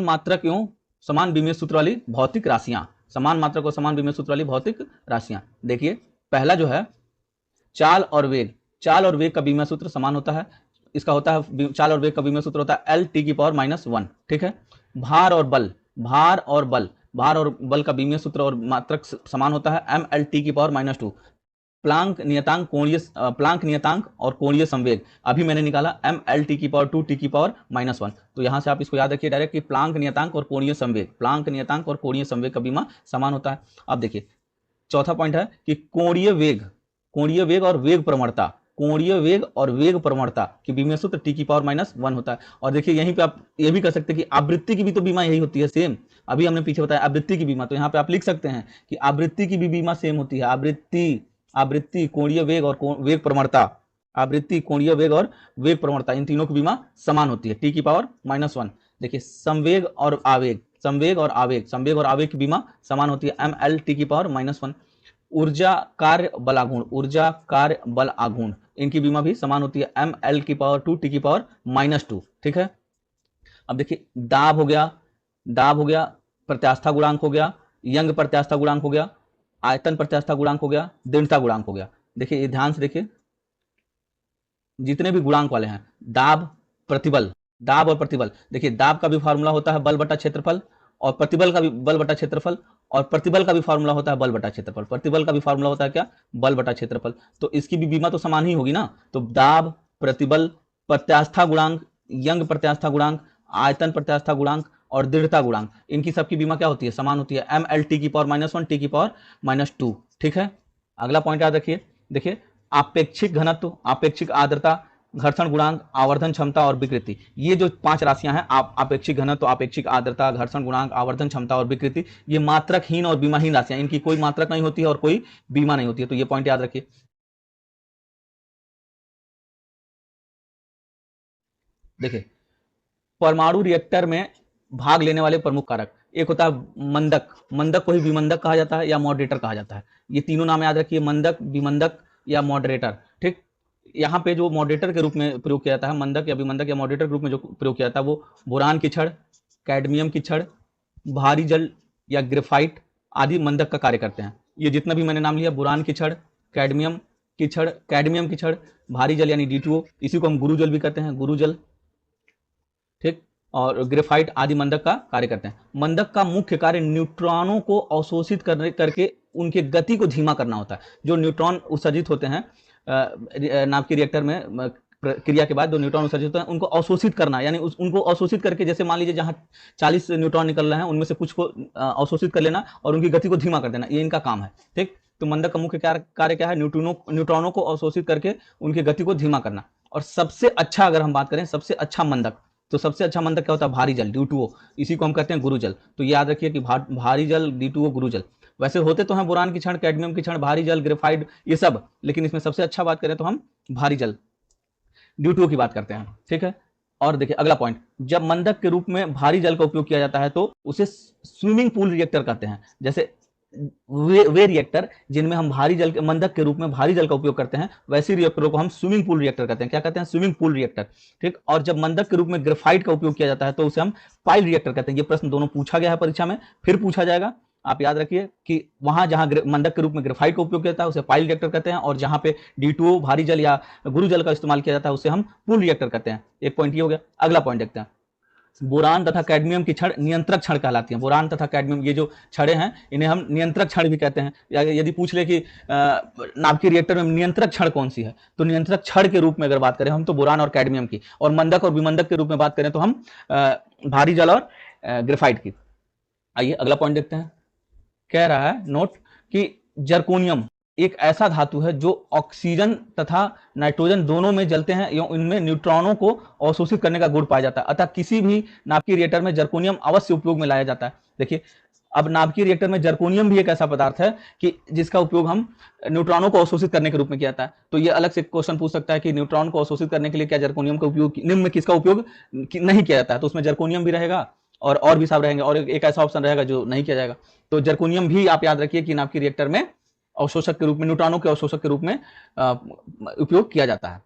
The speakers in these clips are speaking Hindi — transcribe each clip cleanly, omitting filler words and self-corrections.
मात्रक एवं समान विमेय सूत्र वाली भौतिक राशियां, समान मात्रक और समान विमेय सूत्र वाली भौतिक राशियां। देखिए पहला जो है चाल और वेग, चाल और वेग का विमेय सूत्र समान होता है, इसका होता है चाल और वेग का विमेय सूत्र होता है एल टी की पावर -1, ठीक है। भार और बल, भार और बल, भार और बल का विमेय सूत्र और मात्रक समान होता है एम एल टी की पावर -2। प्लांक नियतांक, कोणीय प्लांक नियतांक और कोणीय संवेग अभी मैंने निकाला एम एल टी की पावर 2 टी की पावर -1। तो यहां से आप इसको याद रखिए डायरेक्ट कि प्लांक नियतांक और कोणीय संवेग, प्लांक नियतांक और कोणीय संवेग का विमा समान होता है। अब देखिए चौथा पॉइंट है कि कोणीय वेग, कोणीय वेग और वेग प्रवणता, कोणीय वेग और वेग प्रवणता की विमेय सूत्र टी की पावर -1 होता है। और देखिए यहीं पे आप ये भी कर सकते हैं कि आवृत्ति की भी तो बीमा यही होती है सेम, अभी हमने पीछे बताया आवृत्ति की बीमा, तो यहाँ पे आप लिख सकते हैं कि आवृत्ति की भी बीमा सेम होती है। आवृत्ति, आवृत्ति, कोणीय वेग और वेग प्रवणता, आवृत्ति, कोणीय वेग और वेग प्रवणता, इन तीनों की बीमा समान होती है टी की पावर -1। देखिए संवेग और आवेग, संवेग और आवेग, संवेग और आवेग की बीमा समान होती है एम एल टी की पावर -1। ऊर्जा कार्य बलागुण, ऊर्जा कार्य बल आघूर्ण, इनकी बीमा भी समान होती है एम एल की पावर 2 टी की पावर -2, ठीक है। अब देखिए दाब हो गया, दाब हो गया, प्रत्यास्था गुणांक हो गया, यंग प्रत्यास्था गुणांक हो गया, आयतन प्रत्यास्था गुणांक हो गया, दृढ़ता गुणांक हो गया। देखिए ये ध्यान से देखिए जितने भी गुणांक वाले हैं, दाब, प्रतिबल, दाब और प्रतिबल, देखिए दाब का भी फॉर्मूला होता है बल बटा क्षेत्रफल, और प्रतिबल का भी बल बटा क्षेत्रफल, और प्रतिबल का भी फॉर्मूला होता है बल बटा क्षेत्रफल, प्रतिबल का भी फॉर्मूला होता है क्या, बल बटा क्षेत्रफल। तो इसकी भी बीमा तो समान ही होगी ना। तो दाब, प्रतिबल, प्रत्यास्था गुणांक, यंग प्रत्यास्था गुणांक, आयतन प्रत्यास्था गुणांक और दृढ़ता गुणांक, इनकी सबकी बीमा क्या होती है, समान होती है एम एल टी की पावर -1 टी की पावर -2, ठीक है। अगला पॉइंट याद रखिए, देखिए आपेक्षिक घनत्व, आपेक्षिक आर्द्रता, घर्षण गुणांक, आवर्धन क्षमता और विकृति, ये जो 5 राशियां हैं, आपेक्षिक घनत्व, आपेक्षिक आर्द्रता, घर्षण गुणांक, आवर्धन क्षमता और विकृति, ये मात्रकहीन और बीमाहीन राशियां, इनकी कोई मात्रक नहीं होती है और कोई बीमा नहीं होती है। तो ये पॉइंट याद रखिए। देखिए परमाणु रिएक्टर में भाग लेने वाले प्रमुख कारक, एक होता है मंदक, मंदक को ही विमंदक कहा जाता है या मॉडरेटर कहा जाता है। ये तीनों नाम याद रखिए, मंदक, विमंदक या मॉडरेटर, ठीक। यहाँ पे जो मॉडरेटर के रूप में प्रयोग किया जाता है, मंदक या विमंदक या मॉडरेटर के रूप में जो प्रयोग किया जाता है, वो बोरान की छड़, कैडमियम की छड़, भारी जल या ग्रेफाइट आदि मंदक का कार्य करते हैं। ये जितना भी मैंने नाम लिया, बोरान की छड़, कैडमियम की छड़, कैडमियम की छड़, भारी जल यानी D2O, इसी को हम गुरुजल भी कहते हैं, गुरुजल, ठीक, और ग्रेफाइट आदि मंदक का कार्य करते हैं। मंदक का मुख्य कार्य न्यूट्रॉनों को अवशोषित करके उनके गति को धीमा करना होता है। जो न्यूट्रॉन उत्सर्जित होते हैं नाभिकीय रिएक्टर में क्रिया के बाद जो न्यूट्रॉन उत्सर्जित होते हैं, उनको अवशोषित करना, यानी उनको अवशोषित करके, जैसे मान लीजिए जहां 40 न्यूट्रॉन निकल रहे हैं, उनमें से कुछ को अवशोषित कर लेना और उनकी गति को धीमा कर देना, ये इनका काम है, ठीक। तो मंदक का मुख्य कार्य क्या है, न्यूट्रॉनों को अवशोषित करके उनकी गति को धीमा करना। और सबसे अच्छा, अगर हम बात करें सबसे अच्छा मंदक, तो सबसे अच्छा मंदक क्या होता है, भारी जल, D2O, इसी को हम कहते हैं गुरुजल। तो याद रखिए कि भारी जल, D2O, गुरुजल। वैसे होते तो हैं बोरान की छड़, कैडमियम की छड़, भारी जल, ग्रेफाइट, ये सब, लेकिन इसमें सबसे अच्छा बात करें तो हम भारी जल, D2O की बात करते हैं, ठीक है। और देखिए अगला पॉइंट, जब मंदक के रूप में भारी जल का उपयोग किया जाता है तो उसे स्विमिंग पूल रिएक्टर कहते हैं। जैसे वे रिएक्टर जिनमें हम भारी जल के, मंदक के रूप में भारी जल का उपयोग करते हैं, वैसे रिएक्टरों को हम स्विमिंग पूल रिएक्टर कहते हैं। क्या कहते हैं, स्विमिंग पूल रिएक्टर, ठीक। और जब मंदक के रूप में ग्रेफाइट का उपयोग किया जाता है तो उसे हम पाइल रिएक्टर कहते हैं। ये प्रश्न दोनों पूछा गया है परीक्षा में, फिर पूछा जाएगा, आप याद रखिए कि वहां जहां मंदक के रूप में ग्रेफाइट का उपयोग किया जाता है उसे पाइल रिएक्टर कहते हैं, और जहां पे D2O भारी जल या गुरुजल का इस्तेमाल किया जाता है उसे हम पूल रिएक्टर कहते हैं। एक पॉइंट ये हो गया। अगला पॉइंट देखते हैं, बोरान तथा कैडमियम की छड़ नियंत्रक छड़ कहलाती है। बोरान तथा कैडमियम, ये जो छड़े हैं, इन्हें हम नियंत्रक छड़ भी कहते हैं। यदि पूछ ले कि नाभिकीय रिएक्टर में नियंत्रक छड़ कौन सी है, तो नियंत्रक छड़ के रूप में अगर बात करें हम तो बोरान और कैडमियम की, और मंदक और विमंदक के रूप में बात करें तो हम भारी जल और ग्रेफाइट की। आइए अगला पॉइंट देखते हैं। कह रहा है नोट कि जर्कोनियम एक ऐसा धातु है जो ऑक्सीजन तथा नाइट्रोजन दोनों में जलते हैं एवं इनमें न्यूट्रॉनों को अवशोषित करने का गुण पाया जाता है। अतः किसी भी नाभिकीय रिएक्टर में जर्कोनियम अवश्य उपयोग में लाया जाता है। देखिए अब नाभिकीय रिएक्टर में जर्कोनियम भी एक ऐसा पदार्थ है कि जिसका उपयोग हम न्यूट्रॉनों को अवशोषित करने के रूप में किया जाता है। तो ये अलग से क्वेश्चन पूछ सकता है कि न्यूट्रॉन को अवशोषित करने के लिए क्या जर्कोनियम का उपयोग, निम्न में किसका उपयोग नहीं किया जाता है, तो उसमें जर्कोनियम भी रहेगा और भी सब रहेंगे, और एक ऐसा ऑप्शन रहेगा जो नहीं किया जाएगा। तो जर्कोनियम भी आप याद रखिए कि नाभिकीय रिएक्टर में अवशोषक के रूप में, न्यूट्रॉनों के अवशोषक के रूप में उपयोग किया जाता है।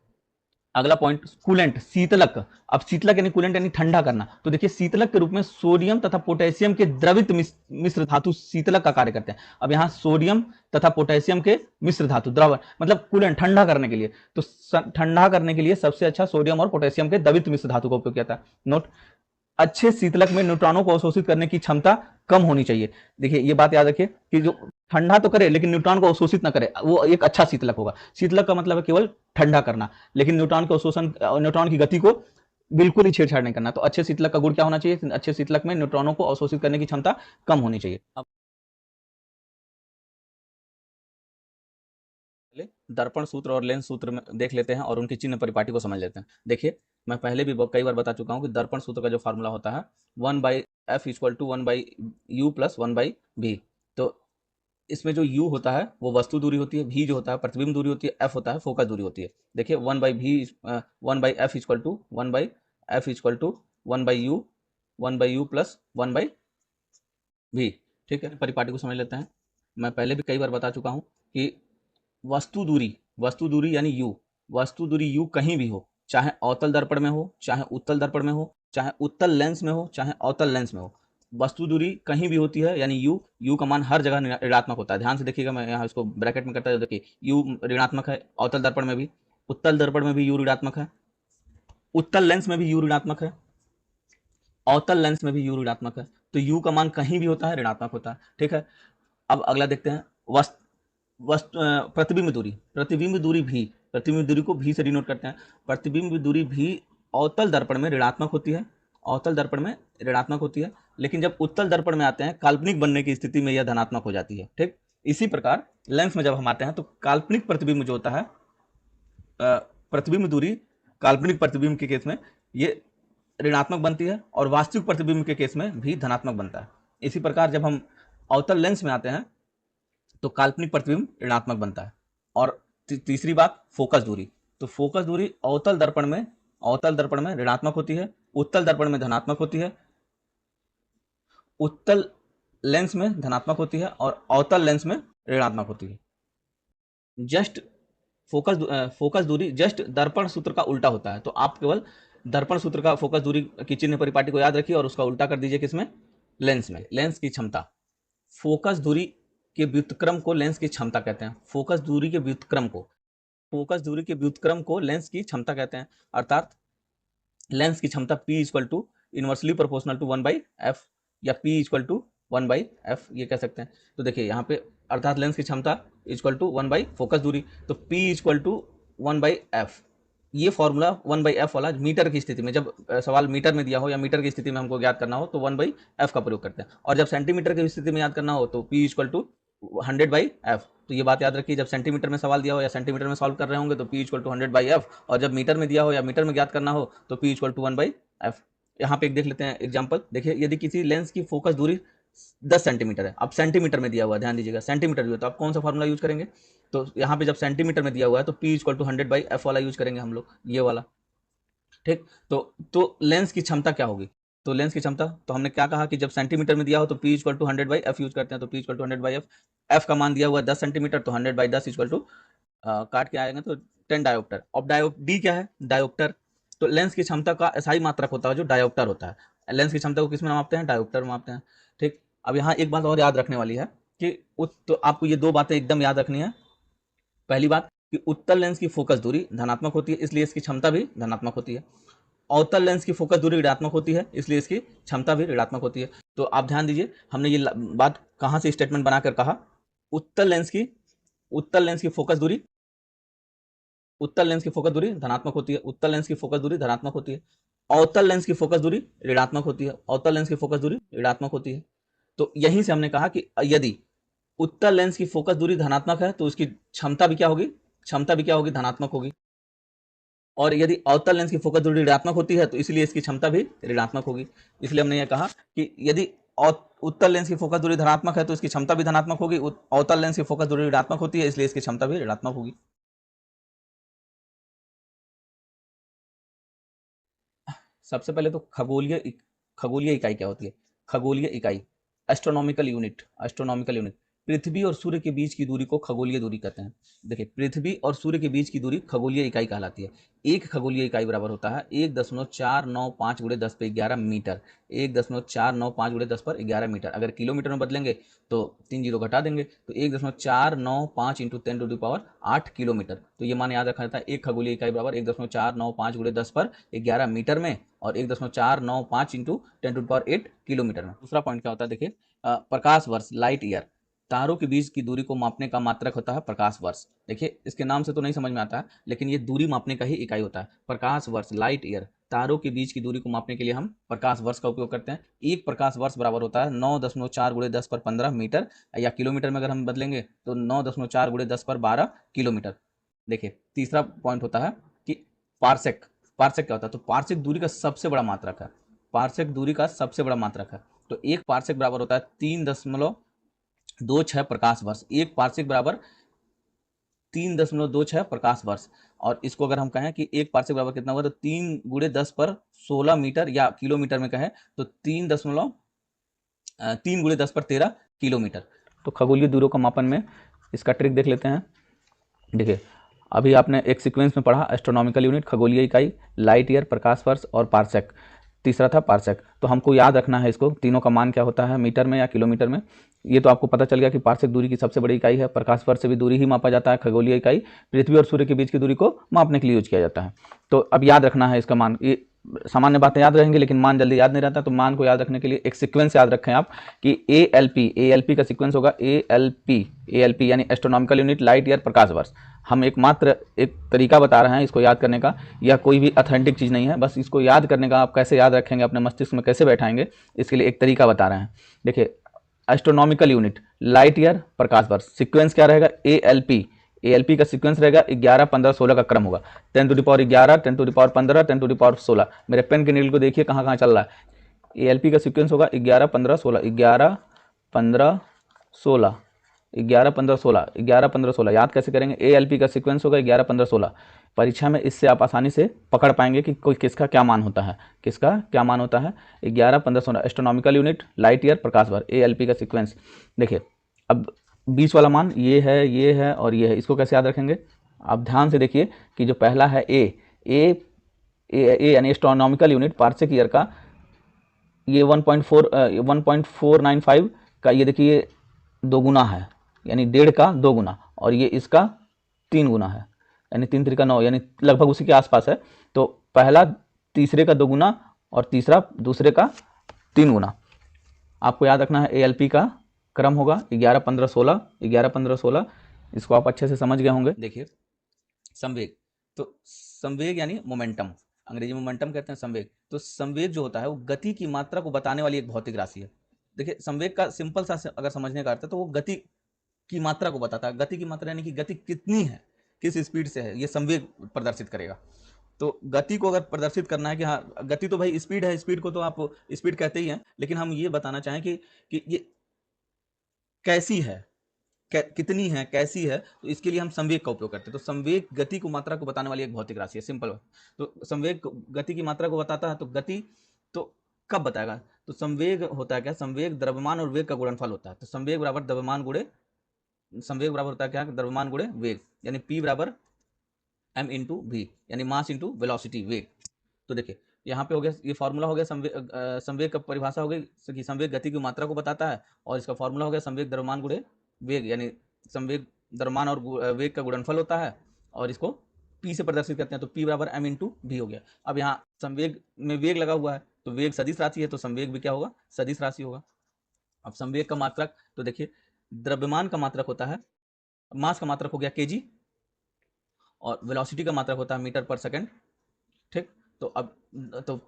अगला पॉइंट कूलेंट, शीतलक। अब शीतलक यानी कूलेंट यानी ठंडा करना। तो देखिए शीतलक के रूप में सोडियम तथा पोटेशियम के द्रवित मिश्र धातु शीतलक का कार्य करते हैं। अब यहाँ सोडियम तथा पोटेशियम के मिश्र धातु द्रव मतलब कूलेंट ठंडा करने के लिए, तो ठंडा करने के लिए सबसे अच्छा सोडियम और पोटेशियम के द्रवित मिश्र धातु का उपयोग किया था। नोट, अच्छे शीतलक में न्यूट्रॉनों को अवशोषित करने की क्षमता कम होनी चाहिए। देखिए ये बात याद रखिए कि जो ठंडा तो करे लेकिन न्यूट्रॉन को अवशोषित ना करे, वो एक अच्छा शीतलक होगा। शीतलक का मतलब है केवल ठंडा करना, लेकिन न्यूट्रॉन के अवशोषण, न्यूट्रॉन की गति को बिल्कुल ही छेड़छाड़ नहीं करना। तो अच्छे शीतलक का गुण क्या होना चाहिए? अच्छे शीतलक में न्यूट्रॉनों को अवशोषित करने की क्षमता कम होनी चाहिए। अब दर्पण सूत्र और लेंस सूत्र में देख लेते हैं और उनकी चिन्ह परिपाटी को समझ लेते हैं। देखिए मैं पहले भी कई बार बता चुका हूं कि दर्पण सूत्र का जो फार्मूला होता है 1/f equal to 1/u plus 1/v। तो इसमें जो u होता है वो वस्तु दूरी होती है, v जो होता है प्रतिबिंब दूरी होती है, f होता है फोकस दूरी होती है। देखिए 1/f equal to 1/f equal to 1/u plus 1/v। ठीक है, परिपाटी को समझ लेते हैं। मैं पहले भी कई बार बता चुका हूं कि वस्तु दूरी यानी u, वस्तु दूरी u कहीं भी हो, चाहे अवतल दर्पण में हो, चाहे उत्तल दर्पण में हो, चाहे उत्तल लेंस में हो, चाहे अवतल लेंस में हो, वस्तु दूरी कहीं भी होती है यानी u का मान हर जगह ऋणात्मक होता है। ध्यान से देखिएगा, मैं यहाँ इसको ब्रैकेट में करता हूँ। देखिए u ऋणात्मक है अवतल दर्पण में भी, उत्तल दर्पण में भी u ऋणात्मक है, उत्तल लेंस में भी u ऋणात्मक है, अवतल लेंस में भी u ऋणात्मक है। तो u का मान कहीं भी होता है ऋणात्मक होता है। ठीक है, अब अगला देखते हैं प्रतिबिंब दूरी। प्रतिबिंब दूरी को भी से डिनोट करते हैं। प्रतिबिंब दूरी भी अवतल दर्पण में ऋणात्मक होती है, अवतल दर्पण में ऋणात्मक होती है, लेकिन जब उत्तल दर्पण में आते हैं काल्पनिक बनने की स्थिति में यह धनात्मक हो जाती है। ठीक, इसी प्रकार लेंस में जब हम आते हैं तो काल्पनिक प्रतिबिंब जो होता है, प्रतिबिंब दूरी काल्पनिक प्रतिबिंब के केस में ये ऋणात्मक बनती है और वास्तविक प्रतिबिंब के केस में भी धनात्मक बनता है। इसी प्रकार जब हम अवतल लेंस में आते हैं तो काल्पनिक प्रतिबिंब ऋणात्मक बनता है। और तीसरी बात फोकस दूरी। तो फोकस दूरी अवतल दर्पण में ऋणात्मक होती है, उत्तल दर्पण में धनात्मक होती है, उत्तल लेंस में धनात्मक होती है और अवतल लेंस में ऋणात्मक होती है। जस्ट फोकस दूरी जस्ट दर्पण सूत्र का उल्टा होता है। तो आप केवल दर्पण सूत्र का फोकस दूरी की चिन्ह परिपाटी को याद रखिए और उसका उल्टा कर दीजिए किसमें? लेंस में। लेंस की क्षमता, फोकस दूरी के व्युत्क्रम को लेंस की क्षमता कहते हैं। फोकस दूरी के व्युत्क्रम को लेंस की क्षमता कहते हैं। अर्थात लेंस की क्षमता P equal to inversely proportional to 1/f या P इक्वल टू 1/f ये कह सकते हैं। तो देखिए यहाँ पे अर्थात लेंस की क्षमता इक्वल टू 1 फोकस दूरी, तो P इक्वल टू 1/f। ये फॉर्मूला 1/f वाला मीटर की स्थिति में, जब सवाल मीटर में दिया हो या मीटर की स्थिति में हमको याद करना हो तो 1/f का प्रयोग करते हैं, और जब सेंटीमीटर की स्थिति में याद करना हो तो P इक्वल टू 100/f। तो ये बात याद रखिए, जब सेंटीमीटर में सवाल दिया हो या सेंटीमीटर में सॉल्व कर रहे होंगे तो P इक्वल टू 100/f, और जब मीटर में दिया हो या मीटर में ज्ञात करना हो तो P इक्वल टू 1/f। यहाँ पे एक देख लेते हैं एग्जाम्पल। देखिए यदि किसी लेंस की फोकस दूरी 10 सेंटीमीटर है, अब सेंटीमीटर में दिया हुआ है, ध्यान दीजिएगा सेंटीमीटर भी, तो आप कौन सा फॉर्मूला यूज करेंगे? तो यहाँ पे जब सेंटीमीटर में दिया हुआ है तो P इक्वल टू 100/f वाला यूज करेंगे हम लोग, ये वाला। ठीक, तो लेंस की क्षमता क्या होगी? तो लेंस की क्षमता, तो हमने क्या कहा कि जब सेंटीमीटर में दिया हो तो P equal to 100/f use करते हैं। तो P equal to 100/f, f का मान दिया हुआ है 10 सेंटीमीटर, तो 100/10 इक्वल टू काट के आएगा तो 10 डायोप्टर। अब डी क्या है? डायोप्टर। तो लेंस की क्षमता का SI मात्रक होता है जो डायोप्टर होता है। लेंस की क्षमता को किस में मापते हैं? डायोप्टर में मापते हैं। ठीक, अब यहाँ एक बात और याद रखने वाली है कि तो आपको ये दो बातें एकदम याद रखनी है। पहली बात कि उत्तल लेंस की फोकस दूरी धनात्मक होती है, इसलिए इसकी क्षमता भी धनात्मक होती है। अवतल लेंस की फोकस दूरी ऋणात्मक होती है, इसलिए इसकी क्षमता भी ऋणात्मक होती है। तो आप ध्यान दीजिए, हमने ये बात कहां से स्टेटमेंट बनाकर कहा? उत्तल लेंस की फोकस दूरी धनात्मक होती है, उत्तल लेंस की फोकस दूरी धनात्मक होती है। अवतल लेंस की फोकस दूरी ऋणात्मक होती है, अवतल लेंस की फोकस दूरी ऋणात्मक होती है। तो यहीं से हमने कहा कि यदि उत्तल लेंस की फोकस दूरी धनात्मक है तो उसकी क्षमता भी क्या होगी? धनात्मक होगी। और यदि अवतल लेंस की फोकस दूरी ऋणात्मक होती है तो इसलिए इसकी क्षमता भी ऋणात्मक होगी। इसलिए हमने ये कहा कि यदि उत्तल लेंस की फोकस दूरी धनात्मक है तो इसकी क्षमता भी धनात्मक होगी, अवतल लेंस की फोकस दूरी ऋणात्मक होती है इसलिए इसकी क्षमता भी ऋणात्मक होगी। सबसे पहले तो खगोलीय इकाई क्या होती है? खगोलीय इकाई, एस्ट्रोनॉमिकल यूनिट। पृथ्वी और सूर्य के बीच की दूरी को खगोलीय दूरी कहते हैं। देखिए, पृथ्वी और सूर्य के बीच की दूरी खगोलीय इकाई कहलाती है। एक खगोलीय इकाई बराबर होता है 1.495 × 10⁻11 मीटर। 1.495 × 10⁻11 मीटर। अगर किलोमीटर में बदलेंगे तो 3 जीरो घटा देंगे, तो 1.495 × 10⁸ किलोमीटर। तो ये मान याद रखा जाता है, एक खगोलीय इकाई बराबर 1.495 × 10⁻11 मीटर में और 1.495 × 10⁸ किलोमीटर में। दूसरा पॉइंट क्या होता है, देखिए, प्रकाश वर्ष, लाइट ईयर। तारों के बीच की दूरी को मापने का मात्रक होता है प्रकाश वर्ष। देखिए, इसके नाम से तो नहीं समझ में आता है, लेकिन ये दूरी मापने का ही इकाई होता है, प्रकाश वर्ष, लाइट ईयर। तारों के बीच की दूरी को मापने के लिए हम प्रकाश वर्ष का उपयोग करते हैं। एक प्रकाश वर्ष बराबर होता है 9.4 × 10⁻15 मीटर, या किलोमीटर में अगर हम बदलेंगे तो 9.4 × 10⁻12 किलोमीटर। देखिए, तीसरा पॉइंट होता है कि पार्सेक। पार्सेक क्या होता है, तो पार्सेक दूरी का सबसे बड़ा मात्रक है। पार्सेक दूरी का सबसे बड़ा मात्रक है। तो एक पार्सेक बराबर होता है 3.26 प्रकाश वर्ष। एक पार्सेक बराबर 3.26 प्रकाश वर्ष। और इसको अगर हम कहें कि एक पार्सेक बराबर कितना होगा, तो 3 × 10⁻16 मीटर, या किलोमीटर में कहें तो 3 × 10⁻13 किलोमीटर। तो खगोलीय दूरों का मापन में इसका ट्रिक देख लेते हैं। देखिए, अभी आपने एक सीक्वेंस में पढ़ा, एस्ट्रोनॉमिकल यूनिट, खगोलीय इकाई, लाइट ईयर, प्रकाश वर्ष और पार्सेक। तीसरा था पार्सेक। तो हमको याद रखना है इसको, तीनों का मान क्या होता है, मीटर में या किलोमीटर में। ये तो आपको पता चल गया कि पार्सेक दूरी की सबसे बड़ी इकाई है। प्रकाश वर्ष से भी दूरी ही मापा जाता है। खगोलीय इकाई पृथ्वी और सूर्य के बीच की दूरी को मापने के लिए यूज किया जाता है। तो अब याद रखना है इसका मान। ये सामान्य बातें याद रहेंगी, लेकिन मान जल्दी याद नहीं रहता, तो मान को याद रखने के लिए एक सीक्वेंस याद रखें आप कि ALP का सीक्वेंस होगा ALP यानी एस्ट्रोनॉमिकल यूनिट, लाइट ईयर, प्रकाश वर्ष। हम एकमात्र एक तरीका बता रहे हैं इसको याद करने का, यह कोई भी ऑथेंटिक चीज़ नहीं है, बस इसको याद करने का। आप कैसे याद रखेंगे, अपने मस्तिष्क में कैसे बैठाएंगे, इसके लिए एक तरीका बता रहे हैं। देखिए, एस्ट्रोनॉमिकल यूनिट, लाइट ईयर, प्रकाश वर्ष, सीक्वेंस क्या रहेगा, ALP का सीक्वेंस रहेगा 11, 15, 16 का क्रम होगा। 10⁻11, 10⁻15, 10⁻16। मेरे पेन के नीडल को देखिए कहाँ कहाँ चल रहा है। ALP का सीक्वेंस होगा 11, 15, 16, 11, 15, 16, 11, 15, 16, 11, 15, 16। याद कैसे करेंगे, ALP का सीक्वेंस होगा 11, 15, 16। परीक्षा में इससे आप आसानी से पकड़ पाएंगे कि कोई किसका क्या मान होता है, किसका क्या मान होता है। 11, 15, 16 एस्ट्रोनॉमिकल यूनिट, लाइट ईयर, प्रकाश वर्ष, ALP का सीक्वेंस। देखिए, अब बीच वाला मान ये है और ये है, इसको कैसे याद रखेंगे। आप ध्यान से देखिए कि जो पहला है ए यानी एस्ट्रोनॉमिकल यूनिट, पार्सेक ईयर का, ये 1.495 का, ये देखिए 2 गुना है, यानी 1.5 का 2 गुना, और ये इसका 3 गुना है, यानी 3 3 9, यानी लगभग उसी के आसपास है। तो पहला तीसरे का 2 गुना और तीसरा दूसरे का 3 गुना। आपको याद रखना है ALP का क्रम होगा 11, 15, 16, 11, 15, 16। इसको आप अच्छे से समझ गए होंगे। देखिए, संवेग, तो संवेग यानी मोमेंटम, अंग्रेजी में मोमेंटम कहते हैं, संवेग। तो संवेग जो होता है वो गति की मात्रा को बताने वाली एक भौतिक राशि है। देखिए, संवेग का सिंपल सा अगर समझने का अर्थ है तो वो गति की मात्रा को बताता है। गति की मात्रा यानी कि गति कितनी है, किस स्पीड से है, ये संवेग प्रदर्शित करेगा। तो गति को अगर प्रदर्शित करना है कि हाँ, गति तो भाई स्पीड है, स्पीड को तो आप स्पीड कहते ही हैं, लेकिन हम ये बताना चाहें कि ये कैसी है, कितनी है, कैसी है, तो इसके लिए हम संवेग का उपयोग करते हैं। तो संवेग गति को, मात्रा को बताने वाली एक भौतिक राशि है, सिंपल। तो संवेग गति की मात्रा को बताता है, तो गति तो कब बताएगा, तो संवेग होता है क्या, संवेग द्रव्यमान और वेग का गुणनफल होता है। तो संवेग बराबर द्रव्यमान गुणे, संवेग बराबर होता है क्या, द्रव्यमान गुणे वेग, यानी P बराबर m/v, यानी मास इंटू वेलोसिटी, वेग। तो देखिए, यहाँ पे हो गया, ये फॉर्मूला हो गया संवेग का परिभाषा हो गई कि संवेग गति की मात्रा को बताता है, और इसका फॉर्मूला हो गया संवेग द्रव्यमान गुणे वेग, यानी संवेग द्रव्यमान और वेग का गुणनफल होता है, और इसको P से प्रदर्शित करते हैं। तो P बराबर m/v हो गया। अब यहाँ संवेग में वेग लगा हुआ है, तो वेग सदिश राशि है, तो संवेग भी क्या होगा, सदिश राशि होगा। अब संवेग का मात्रक, तो देखिए, द्रव्यमान का मात्रक होता है, मास का मात्रक हो गया kg, और वेलोसिटी का मात्रक होता है मीटर पर सेकंड। ठीक, तो अब तो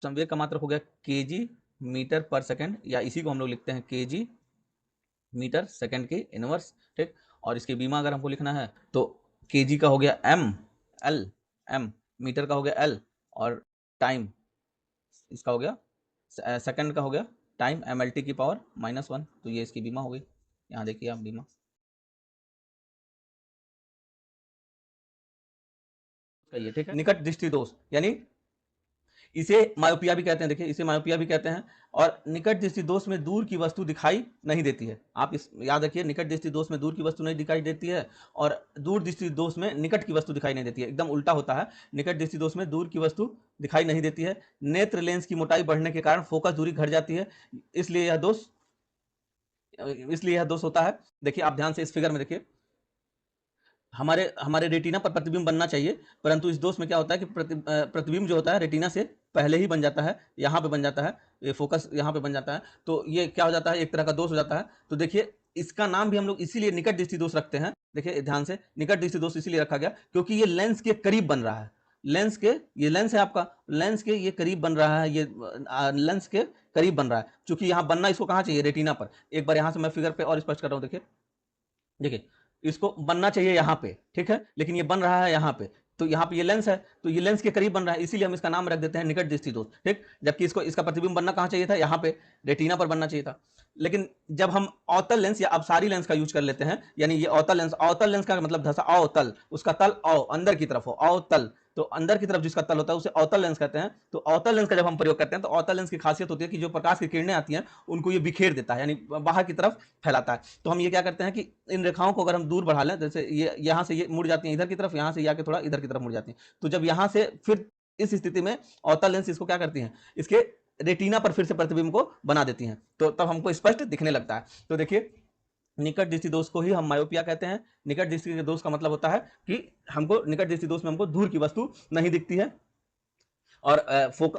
संवेग का मात्रक हो गया kg मीटर पर सेकंड, या इसी को हम लोग लिखते हैं kg मीटर सेकंड के इनवर्स। ठीक, और इसके बीमा अगर हमको लिखना है तो kg का हो गया m, मीटर का हो गया l, और टाइम इसका हो गया, सेकंड का हो गया टाइम, mLT की पावर -1। तो ये इसकी बीमा हो गई। यहाँ देखिए आप बीमा, ठीक है। निकट दृष्टि दोष, यानी इसे मायोपिया भी कहते हैं, देखिए इसे मायोपिया भी कहते हैं। और निकट दृष्टि दोष में दूर की वस्तु दिखाई नहीं देती है। आप इस याद रखिए, निकट दृष्टि दोष में दूर की वस्तु नहीं दिखाई देती है और दूर दृष्टि दोष में निकट की वस्तु दिखाई नहीं देती है, एकदम उल्टा होता है। निकट दृष्टि दोष में दूर की वस्तु दिखाई नहीं देती है। नेत्र लेंस की मोटाई बढ़ने के कारण फोकस दूरी घट जाती है, इसलिए यह दोष होता है। देखिए आप ध्यान से इस फिगर में देखिए, हमारे हमारे रेटिना पर प्रतिबिंब बनना चाहिए, परंतु इस दोष में क्या होता है कि प्रतिबिंब जो होता है रेटिना से पहले ही बन जाता है, यहाँ पे बन जाता है, ये फोकस यहाँ पे बन जाता है। तो ये क्या हो जाता है, एक तरह का दोष हो जाता है। तो देखिए इसका नाम भी हम लोग इसीलिए निकट दृष्टि दोष रखते हैं। देखिए ध्यान से, निकट दृष्टि दोष इसीलिए रखा गया क्योंकि ये लेंस के करीब बन रहा है। ये लेंस है आपका, लेंस के ये करीब बन रहा है, ये लेंस के करीब बन रहा है। चूंकि यहाँ बनना इसको कहाँ चाहिए, रेटिना पर। एक बार यहाँ से मैं फिगर पे और स्पष्ट कर रहा हूँ, देखिए देखिए इसको बनना चाहिए यहाँ पे, ठीक है, लेकिन ये बन रहा है यहाँ पे। तो यहाँ पे ये लेंस है, तो ये लेंस के करीब बन रहा है, इसीलिए हम इसका नाम रख देते हैं निकट दृष्टि दोष, ठीक। जबकि इसका प्रतिबिंब बनना कहाँ चाहिए था, यहाँ पे रेटिना पर बनना चाहिए था। लेकिन जब हम अवतल लेंस या अपसारी लेंस का यूज कर लेते हैं, यानी ये अवतल लेंस का मतलब धसा अवतल, उसका तल अंदर की तरफ हो, अवतल, तो अंदर की तरफ जिसका तल होता है उसे अवतल लेंस कहते हैं। तो अवतल लेंस का जब हम प्रयोग करते हैं तो अवतल लेंस की खासियत होती है कि जो प्रकाश की किरणें आती हैं उनको ये बिखेर देता है, यानी बाहर की तरफ फैलाता है। तो हम ये क्या करते हैं कि इन रेखाओं को अगर हम दूर बढ़ा लें, जैसे ये यहाँ से ये मुड़ जाती हैं इधर की तरफ, यहाँ से ये आके थोड़ा इधर की तरफ मुड़ जाती हैं, तो जब यहाँ से फिर इस स्थिति में अवतल लेंस इसको क्या करती हैं, इसके रेटिना पर फिर से प्रतिबिंब को बना देती हैं, तो तब हमको स्पष्ट दिखने लगता है। तो देखिए निकट दृष्टि दोष को ही हम मायोपिया कहते हैं। निकट दृष्टि के दोष का मतलब होता है कि हमको निकट दृष्टि दोष में हमको दूर की वस्तु नहीं दिखती है और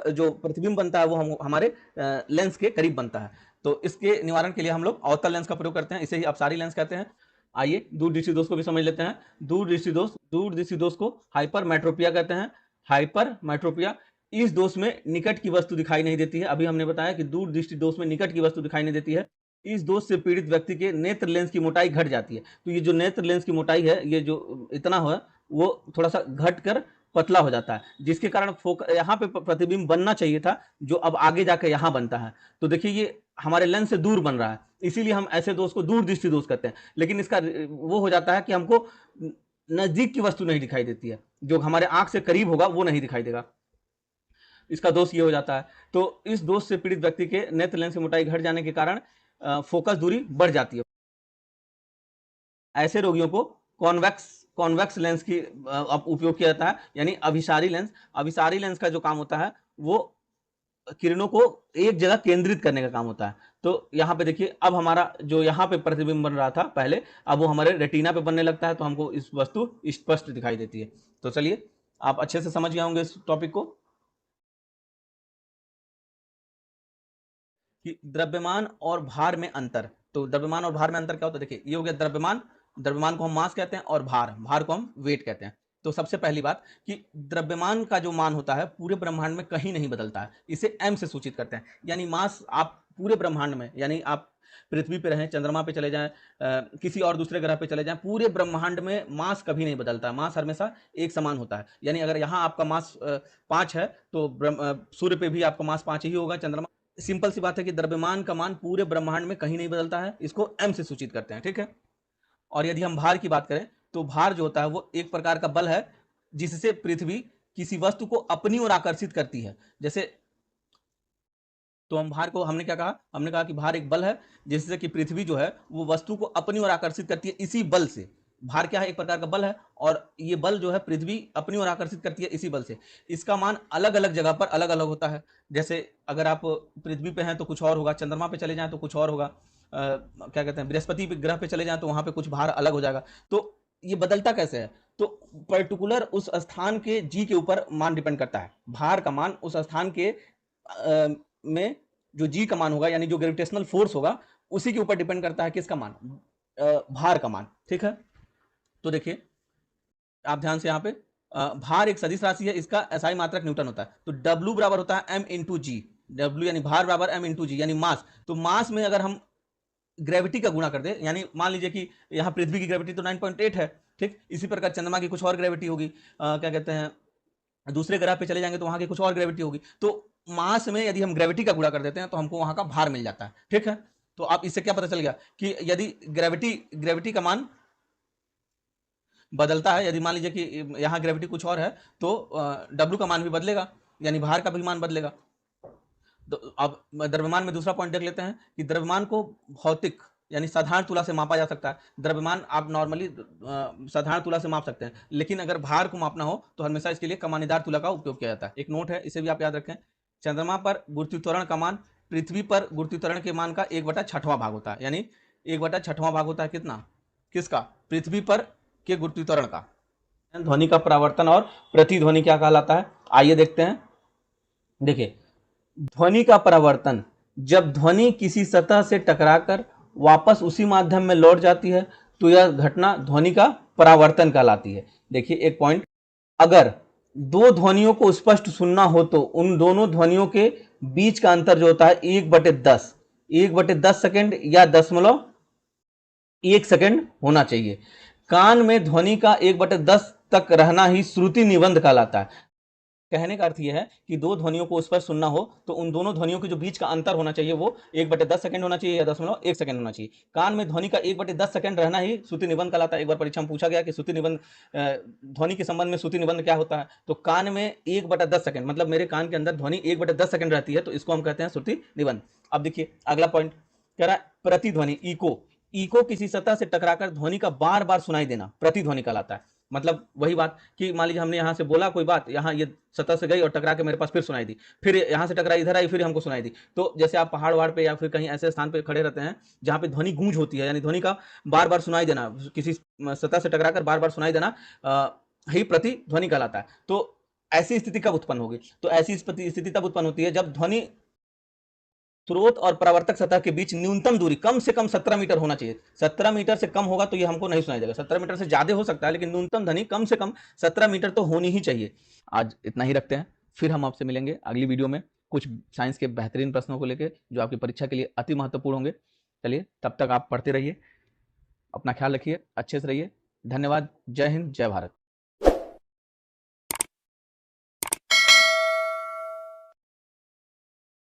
जो प्रतिबिंब बनता है वो हमारे लेंस के करीब बनता है। तो इसके निवारण के लिए हम लोग अवतल लेंस का प्रयोग करते हैं, इसे ही अपसारी लेंस कहते हैं। आइए दूर दृष्टि दोष को भी समझ लेते हैं। दूर दृष्टि दोष को हाइपरमेट्रोपिया कहते हैं। हाइपरमेट्रोपिया, इस दोष में निकट की वस्तु दिखाई नहीं देती है। अभी हमने बताया कि दूर दृष्टि दोष में निकट की वस्तु दिखाई नहीं देती है। इस दोष से पीड़ित व्यक्ति के नेत्र लेंस की मोटाई घट जाती है। तो ये जो नेत्र लेंस की मोटाई है, ये जो इतना हो, वो थोड़ा सा घट कर पतला हो जाता है, जिसके कारण यहाँ पे प्रतिबिंब बनना चाहिए था, जो अब आगे जाकर यहाँ बनता है। तो देखिए ये हमारे लेंस से दूर बन रहा है, इसीलिए हम ऐसे दोष को दूर दृष्टि दोष कहते हैं। लेकिन इसका वो हो जाता है कि हमको नजदीक की वस्तु नहीं दिखाई देती है, जो हमारे आंख से करीब होगा वो नहीं दिखाई देगा, इसका दोष ये हो जाता है। तो इस दोष से पीड़ित व्यक्ति के नेत्र लेंस की मोटाई घट जाने के कारण फोकस दूरी बढ़ जाती है। ऐसे रोगियों को कॉन्वेक्स लेंस की उपयोग किया जाता है, यानी अभिसारी लेंस। अभिसारी लेंस का जो काम होता है वो किरणों को एक जगह केंद्रित करने का काम होता है। तो यहाँ पे देखिए, अब हमारा जो यहाँ पे प्रतिबिंब बन रहा था पहले, अब वो हमारे रेटिना पे बनने लगता है, तो हमको इस वस्तु स्पष्ट दिखाई देती है। तो चलिए आप अच्छे से समझ गए होंगे इस टॉपिक को कि द्रव्यमान और भार में अंतर। तो द्रव्यमान और भार में अंतर क्या होता है, देखिए ये हो गया द्रव्यमान, द्रव्यमान को हम मास कहते हैं, और भार को हम वेट कहते हैं। तो सबसे पहली बात कि द्रव्यमान का जो मान होता है पूरे ब्रह्मांड में कहीं नहीं बदलता है, इसे m से सूचित करते हैं। यानी मास आप पूरे ब्रह्मांड में, यानी आप पृथ्वी पे रहें, चंद्रमा पे चले जाएं, किसी और दूसरे ग्रह पे चले जाएं, पूरे ब्रह्मांड में मास कभी नहीं बदलता है, मास हमेशा एक समान होता है। यानी अगर यहाँ आपका मास 5 है तो सूर्य पे भी आपका मास 5 ही होगा, चंद्रमा। सिंपल सी बात है कि द्रव्यमान का मान पूरे ब्रह्मांड में कहीं नहीं बदलता है, इसको m से सूचित करते हैं, ठीक है। और यदि हम भार की बात करें तो भार जो होता है वो एक प्रकार का बल है जिससे पृथ्वी किसी वस्तु को अपनी ओर आकर्षित करती है। जैसे, तो हम भार को हमने क्या कहा, हमने कहा कि भार एक बल है जिससे कि पृथ्वी जो है वो वस्तु को अपनी ओर आकर्षित करती है, इसी बल से। भार क्या है, एक प्रकार का बल है, और ये बल जो है पृथ्वी अपनी ओर आकर्षित करती है इसी बल से। इसका मान अलग अलग जगह पर अलग अलग होता है। जैसे अगर आप पृथ्वी पे हैं तो कुछ और होगा, चंद्रमा पे चले जाएं तो कुछ और होगा, क्या कहते हैं, बृहस्पति ग्रह पे चले जाएं तो वहां पे कुछ भार अलग हो जाएगा। तो ये बदलता कैसे है, तो पर्टिकुलर उस स्थान के जी के ऊपर मान डिपेंड करता है। भार का मान उस स्थान के में जो जी का मान होगा, यानी जो ग्रेविटेशनल फोर्स होगा, उसी के ऊपर डिपेंड करता है किसका मान, भार का मान, ठीक है। तो देखिए आप ध्यान से यहाँ पे, भार एक सदिश राशि है, इसका एसआई मात्रक न्यूटन होता है। तो W बराबर होता है m इंटू जी, डब्ल्यू यानी भार बराबर m इंटू जी, यानी मास। तो मास में अगर हम ग्रेविटी का गुणा कर दे, यानी मान लीजिए कि यहाँ पृथ्वी की ग्रेविटी तो 9.8 है, ठीक। इसी प्रकार चंद्रमा की कुछ और ग्रेविटी होगी, क्या कहते हैं, दूसरे ग्रह पे चले जाएंगे तो वहां की कुछ और ग्रेविटी होगी। तो मास में यदि हम ग्रेविटी का गुणा कर देते हैं तो हमको वहां का भार मिल जाता है, ठीक है। तो आप इससे क्या पता चल गया कि यदि ग्रेविटी का मान बदलता है, यदि मान लीजिए कि यहाँ ग्रेविटी कुछ और है तो W का मान भी बदलेगा। यानी भार का भी मान बदलेगा। तो अब द्रव्यमान में दूसरा पॉइंट देख लेते हैं कि द्रव्यमान को भौतिक यानी साधारण तुला से मापा जा सकता है। द्रव्यमान आप नॉर्मली साधारण तुला से माप सकते हैं, लेकिन अगर भार को मापना हो तो हमेशा इसके लिए कमानीदार तुला का उपयोग किया जाता है। एक नोट है, इसे भी आप याद रखें। चंद्रमा पर गुरुत्वाकर्षण का मान पृथ्वी पर गुरुत्वाकर्षण के मान का 1/6वां भाग होता है। यानी 1/6वां भाग होता है कितना, किसका, पृथ्वी पर के गुरुत्वाकर्षण का। ध्वनि का परावर्तन और प्रतिध्वनि क्या कहलाता है, आइए देखते हैं। देखिए, ध्वनि का परावर्तन, जब ध्वनि किसी सतह से टकराकर वापस उसी माध्यम में लौट जाती है तो यह घटना ध्वनि का परावर्तन कहलाती है। देखिए एक पॉइंट, अगर दो ध्वनियों को स्पष्ट सुनना हो तो उन दोनों ध्वनियों के बीच का अंतर जो होता है 1/10 सेकेंड या 0.1 सेकेंड होना चाहिए। कान में ध्वनि का 1/10 तक रहना ही श्रुति निबंध कहलाता है। कहने का अर्थ यह है कि दो ध्वनियों को स्पष्ट सुनना हो तो उन दोनों ध्वनियों के जो बीच का अंतर होना चाहिए वो 1/10 सेकंड होना चाहिए या 0.1 सेकंड होना चाहिए। कान में ध्वनि का 1/10 सेकंड रहना ही श्रुति निबंध कहलाता है। एक बार परीक्षा में पूछा गया कि श्रुति निबंध, ध्वनि के संबंध में श्रुति निबंध क्या होता है, तो कान में 1/10 सेकंड, मतलब मेरे कान के अंदर ध्वनि 1/10 सेकंड रहती है, तो इसको हम कहते हैं श्रुति निबंध। अब देखिए अगला पॉइंट कह रहा है प्रतिध्वनि, इको। इको किसी सतह से टकराकर ध्वनि का बार बार सुनाई देना प्रतिध्वनि कहलाता है। मतलब वही बात कि मान लीजिए हमने यहाँ से बोला कोई बात, यहाँ ये सतह से गई और टकरा के मेरे पास फिर सुनाई दी, फिर यहाँ से टकराई इधर आई फिर हमको सुनाई दी। तो जैसे आप पहाड़ वहाड़ पे या फिर कहीं ऐसे स्थान पे खड़े रहते हैं जहाँ पे ध्वनि गूंज होती है, यानी ध्वनि का बार बार सुनाई देना, किसी सतह से टकराकर बार बार सुनाई देना ही प्रतिध्वनि कहलाता है। तो ऐसी स्थिति कब उत्पन्न होगी, तो ऐसी स्थिति तब उत्पन्न होती है जब ध्वनि स्रोत और परावर्तक सतह के बीच न्यूनतम दूरी कम से कम 17 मीटर होना चाहिए। 17 मीटर से कम होगा तो ये हमको नहीं सुनाई देगा, 17 मीटर से ज्यादा हो सकता है, लेकिन न्यूनतम ध्वनि कम से कम 17 मीटर तो होनी ही चाहिए। आज इतना ही रखते हैं, फिर हम आपसे मिलेंगे अगली वीडियो में कुछ साइंस के बेहतरीन प्रश्नों को लेकर जो आपकी परीक्षा के लिए अति महत्वपूर्ण होंगे। चलिए तब तक आप पढ़ते रहिए, अपना ख्याल रखिए, अच्छे से रहिए। धन्यवाद। जय हिंद, जय भारत।